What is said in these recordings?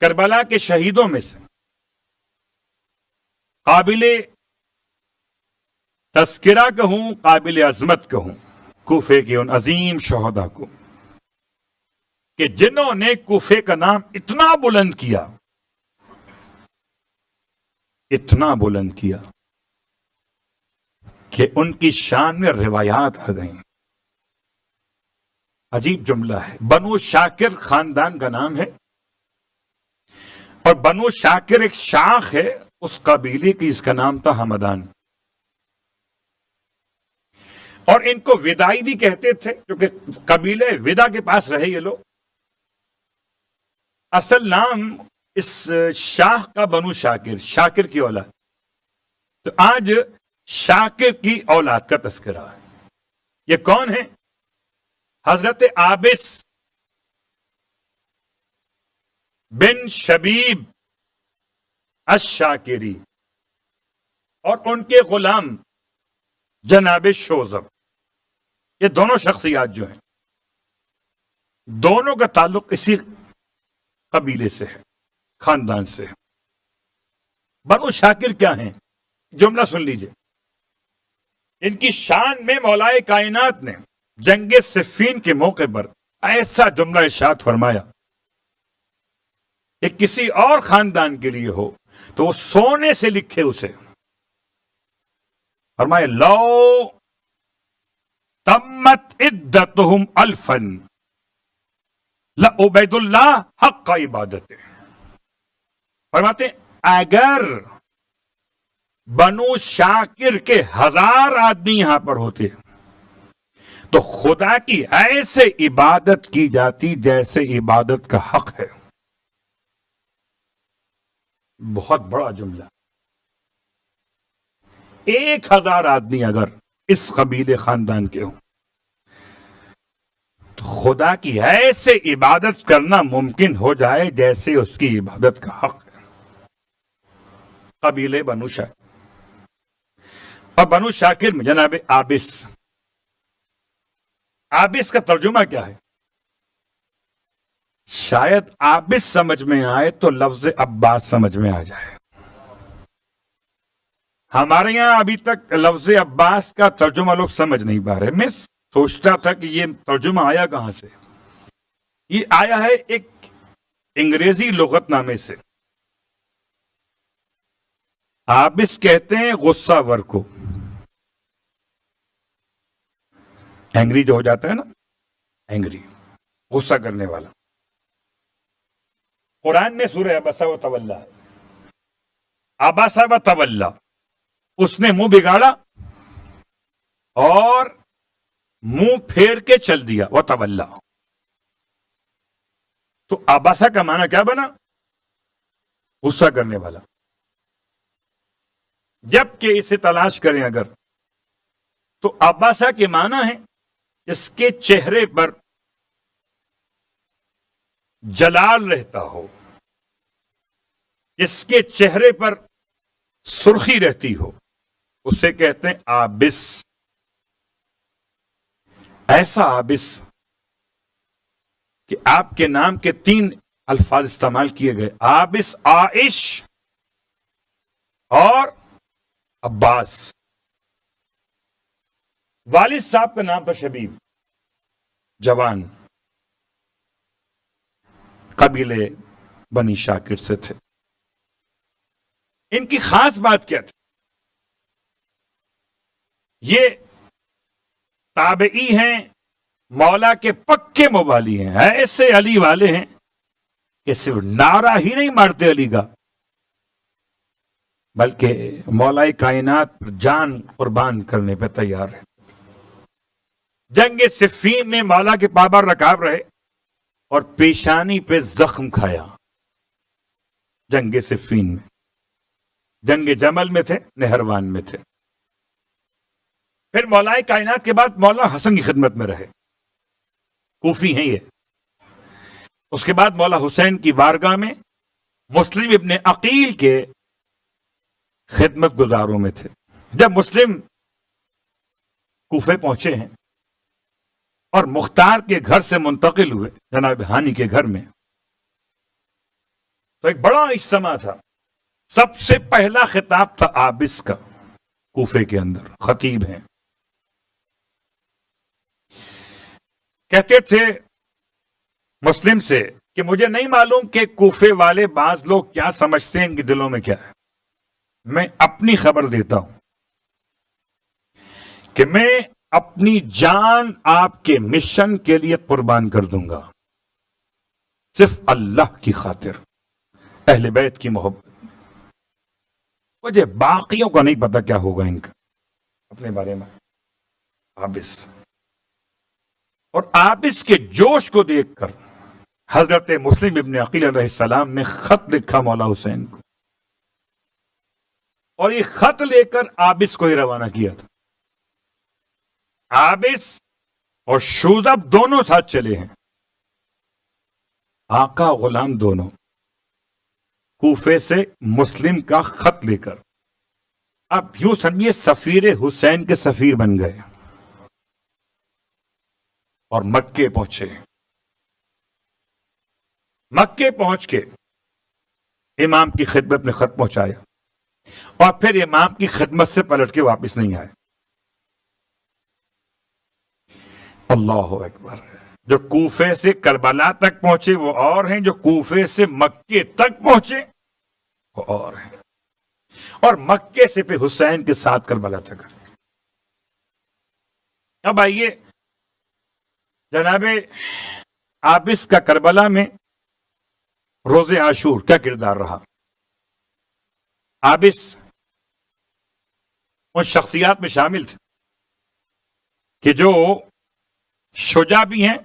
کربلا کے شہیدوں میں سے قابل تذکرہ کہوں، قابل عظمت کہوں کوفے کے ان عظیم شہداء کو کہ جنہوں نے کوفے کا نام اتنا بلند کیا، اتنا بلند کیا کہ ان کی شان میں روایات آ گئیں۔ عجیب جملہ ہے، بنو شاکر خاندان کا نام ہے، اور بنو شاکر ایک شاخ ہے اس قبیلے کی، اس کا نام تھا ہمدان، اور ان کو ودائی بھی کہتے تھے کیونکہ قبیلے ودا کے پاس رہے یہ لوگ۔ اصل نام اس شاخ کا بنو شاکر، شاکر کی اولاد، تو آج شاکر کی اولاد کا تذکرہ ہے۔ یہ کون ہے؟ حضرت عابس بن شبیب الشاکری اور ان کے غلام جناب شوذب، یہ دونوں شخصیات جو ہیں، دونوں کا تعلق اسی قبیلے سے ہے، خاندان سے ہے۔ بنو شاکر کیا ہیں؟ جملہ سن لیجئے۔ ان کی شان میں مولائے کائنات نے جنگ صفین کے موقع پر ایسا جملہ ارشاد فرمایا کہ کسی اور خاندان کے لیے ہو تو وہ سونے سے لکھے اسے۔ فرمائے لو تمت عدتہم الفا لعبید اللہ حق عبادت۔ فرماتے اگر بنو شاکر کے 1000 آدمی یہاں پر ہوتے تو خدا کی ایسے عبادت کی جاتی جیسے عبادت کا حق ہے۔ بہت بڑا جملہ۔ 1000 آدمی اگر اس قبیلے خاندان کے ہوں تو خدا کی ایسے عبادت کرنا ممکن ہو جائے جیسے اس کی عبادت کا حق ہے۔ قبیلے بنو شاکر، اور بنو شاکر میں جناب عابس۔ عابس کا ترجمہ کیا ہے؟ شاید عابس سمجھ میں آئے تو لفظ عباس سمجھ میں آ جائے۔ ہمارے یہاں ابھی تک لفظ عباس کا ترجمہ لوگ سمجھ نہیں پا رہے۔ میں سوچتا تھا کہ یہ ترجمہ آیا کہاں سے؟ یہ آیا ہے ایک انگریزی لغت نامے سے۔ عابس کہتے ہیں غصہ ور کو، اینگری جو ہو جاتا ہے نا، اینگری، غصہ کرنے والا۔ قرآن میں سورہ عبسہ و تولا، عبسہ و تولا، اس نے منہ بگاڑا اور منہ پھیر کے چل دیا، وہ تولا۔ تو عبسہ کا معنی کیا بنا؟ غصہ کرنے والا۔ جبکہ اسے تلاش کریں اگر تو عبسہ کے معنی ہے جس کے چہرے پر جلال رہتا ہو، جس کے چہرے پر سرخی رہتی ہو، اسے کہتے ہیں عابس۔ ایسا عابس کہ آپ کے نام کے 3 الفاظ استعمال کیے گئے، عابس، عائش اور عباس۔ والد صاحب کا نام تھا شبیب، جوان، قبیلے بنی شاکر سے تھے۔ ان کی خاص بات کیا تھی؟ یہ تابعی ہیں، مولا کے پکے موالی ہیں، ایسے علی والے ہیں کہ صرف نعرہ ہی نہیں مارتے علی کا، بلکہ مولا کائنات پر جان قربان کرنے پہ تیار ہے۔ جنگ صفین میں مولا کے پابر رکاب رہے اور پیشانی پہ زخم کھایا۔ جنگ صفین میں، جنگ جمل میں تھے، نہروان میں تھے۔ پھر مولا کائنات کے بعد مولا حسن کی خدمت میں رہے، کوفی ہیں یہ۔ اس کے بعد مولا حسین کی بارگاہ میں مسلم ابن عقیل کے خدمت گزاروں میں تھے۔ جب مسلم کوفے پہنچے ہیں اور مختار کے گھر سے منتقل ہوئے جناب ہانی کے گھر میں، تو ایک بڑا اجتماع تھا. سب سے پہلا خطاب تھا عابس کا، کوفے کے اندر خطیب ہیں. کہتے تھے مسلم سے کہ مجھے نہیں معلوم کہ کوفے والے بعض لوگ کیا سمجھتے ہیں، ان کے دلوں میں کیا ہے. میں اپنی خبر دیتا ہوں کہ میں اپنی جان آپ کے مشن کے لیے قربان کر دوں گا، صرف اللہ کی خاطر، اہل بیت کی محبت. مجھے باقیوں کا نہیں پتا کیا ہوگا ان کا اپنے بارے میں. عابس اور عابس کے جوش کو دیکھ کر حضرت مسلم ابن عقیل علیہ السلام نے خط لکھا مولا حسین کو، اور یہ خط لے کر عابس کو ہی روانہ کیا تھا. عابس اور شوذب دونوں ساتھ چلے ہیں، آقا غلام دونوں، کوفے سے مسلم کا خط لے کر. اب یوں سمجھیے سفیر حسین کے سفیر بن گئے اور مکے پہنچے. مکے پہنچ کے امام کی خدمت میں خط پہنچایا اور پھر امام کی خدمت سے پلٹ کے واپس نہیں آئے. اللہ اکبر. جو کوفے سے کربلا تک پہنچے وہ اور ہیں، جو کوفے سے مکے تک پہنچے وہ اور ہیں، اور مکے سے پہ حسین کے ساتھ کربلا تک. اب آئیے جناب عابس کا کربلا میں روز عاشور کیا کردار رہا. عابس ان شخصیات میں شامل تھے کہ جو شجاع بھی ہیں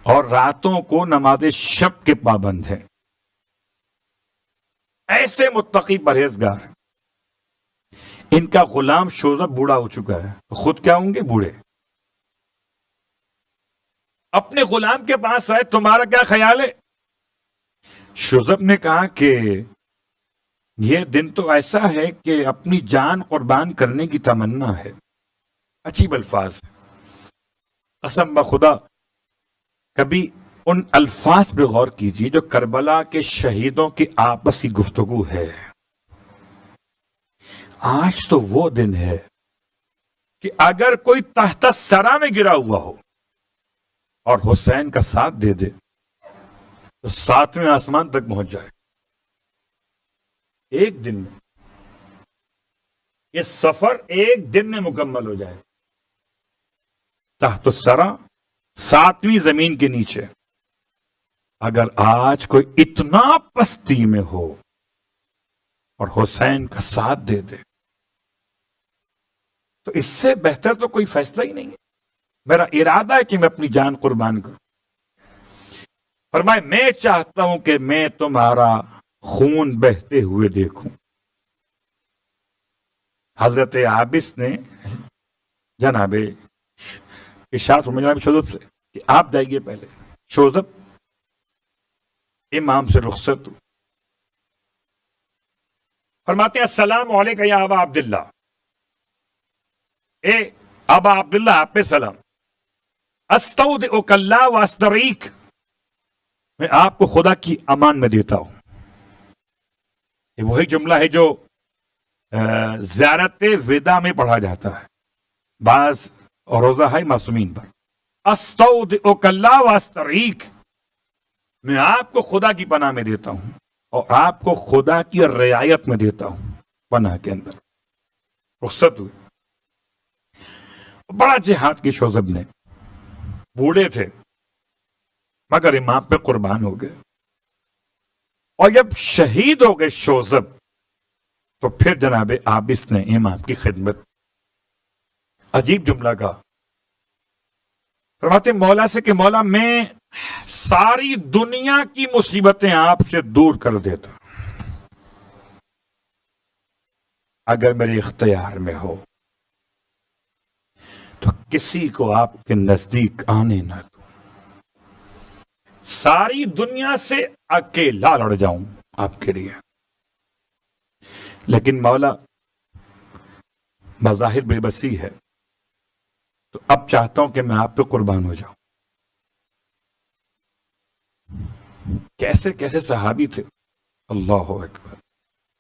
اور راتوں کو نماز شب کے پابند ہیں. ایسے متقی پرہیزگار ہیں. ان کا غلام شوذب بوڑھا ہو چکا ہے، تو خود کیا ہوں گے؟ بوڑھے. اپنے غلام کے پاس آئے، تمہارا کیا خیال ہے؟ شوذب نے کہا کہ یہ دن تو ایسا ہے کہ اپنی جان قربان کرنے کی تمنا ہے. عجیب الفاظ. قسم بخدا کبھی ان الفاظ پہ غور کیجیے جو کربلا کے شہیدوں کی آپسی گفتگو ہے. آج تو وہ دن ہے کہ اگر کوئی تحت ثری میں گرا ہوا ہو اور حسین کا ساتھ دے دے تو 7ویں آسمان تک پہنچ جائے. ایک دن میں یہ سفر ایک دن میں مکمل ہو جائے. تحت الثری 7ویں زمین کے نیچے. اگر آج کوئی اتنا پستی میں ہو اور حسین کا ساتھ دے دے تو اس سے بہتر تو کوئی فیصلہ ہی نہیں ہے. میرا ارادہ ہے کہ میں اپنی جان قربان کروں. فرمائے میں چاہتا ہوں کہ میں تمہارا خون بہتے ہوئے دیکھوں. حضرت عابس نے جناب ارشاد فرمایا جناب شوذب سے کہ آپ جائیے پہلے. شوذب امام سے رخصت. فرماتے ہیں السلام علیکم یا ابا عبداللہ. اے ابا عبداللہ آپ پہ سلام. استودعک اللہ واستریک، میں آپ کو خدا کی امان میں دیتا ہوں. یہ وہی جملہ ہے جو زیارت وداع میں پڑھا جاتا ہے بعض روزہ ہے معصومین پر. استودعک اللہ واستریک، میں آپ کو خدا کی پناہ میں دیتا ہوں اور آپ کو خدا کی رعایت میں دیتا ہوں. پناہ کے اندر رخصت ہوئی. بڑا جہاد کی شوذب نے، بوڑھے تھے مگر امام پہ قربان ہو گئے. اور جب شہید ہو گئے شوذب تو پھر جناب عابس نے امام کی خدمت. عجیب جملہ کا فرماتے مولا سے کہ مولا میں ساری دنیا کی مصیبتیں آپ سے دور کر دیتا اگر میرے اختیار میں ہو تو کسی کو آپ کے نزدیک آنے نہ دوں. ساری دنیا سے اکیلا لڑ جاؤں آپ کے لیے. لیکن مولا مظاہر بے بسی ہے تو اب چاہتا ہوں کہ میں آپ پہ قربان ہو جاؤں. کیسے کیسے صحابی تھے، اللہ اکبر۔